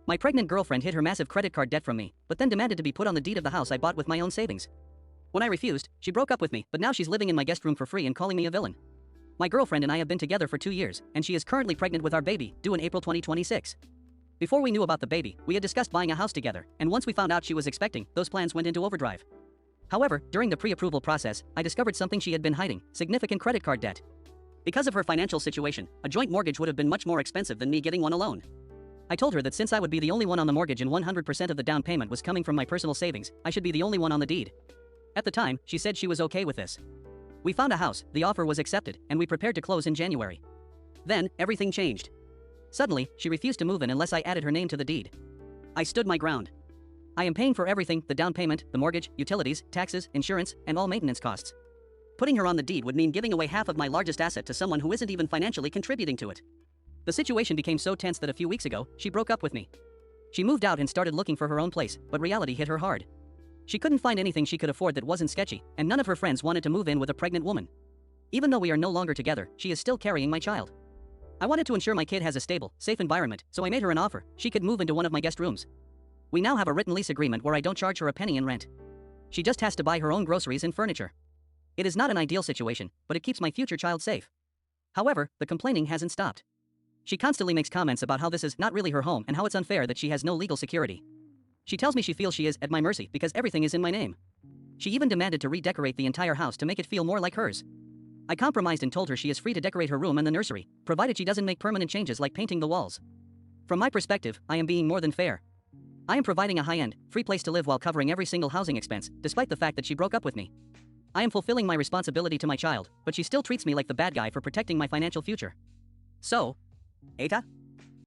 My pregnant girlfriend hid her massive credit card debt from me, but then demanded to be put on the deed of the house I bought with my own savings. When I refused, she broke up with me, but now she's living in my guest room for free and calling me a villain. My girlfriend and I have been together for 2 years, and she is currently pregnant with our baby, due in April 2026. Before we knew about the baby, we had discussed buying a house together, and once we found out she was expecting, those plans went into overdrive. However, during the pre-approval process, I discovered something she had been hiding: significant credit card debt. Because of her financial situation, a joint mortgage would have been much more expensive than me getting one alone. I told her that since I would be the only one on the mortgage and 100% of the down payment was coming from my personal savings, I should be the only one on the deed. At the time, she said she was okay with this. We found a house, the offer was accepted, and we prepared to close in January. Then, everything changed. Suddenly, she refused to move in unless I added her name to the deed. I stood my ground. I am paying for everything: the down payment, the mortgage, utilities, taxes, insurance, and all maintenance costs. Putting her on the deed would mean giving away half of my largest asset to someone who isn't even financially contributing to it. The situation became so tense that a few weeks ago, she broke up with me. She moved out and started looking for her own place, but reality hit her hard. She couldn't find anything she could afford that wasn't sketchy, and none of her friends wanted to move in with a pregnant woman. Even though we are no longer together, she is still carrying my child. I wanted to ensure my kid has a stable, safe environment, so I made her an offer: she could move into one of my guest rooms. We now have a written lease agreement where I don't charge her a penny in rent. She just has to buy her own groceries and furniture. It is not an ideal situation, but it keeps my future child safe. However, the complaining hasn't stopped. She constantly makes comments about how this is not really her home and how it's unfair that she has no legal security. She tells me she feels she is at my mercy because everything is in my name. She even demanded to redecorate the entire house to make it feel more like hers. I compromised and told her she is free to decorate her room and the nursery, provided she doesn't make permanent changes like painting the walls. From my perspective, I am being more than fair. I am providing a high-end, free place to live while covering every single housing expense, despite the fact that she broke up with me. I am fulfilling my responsibility to my child, but she still treats me like the bad guy for protecting my financial future. So, Eta?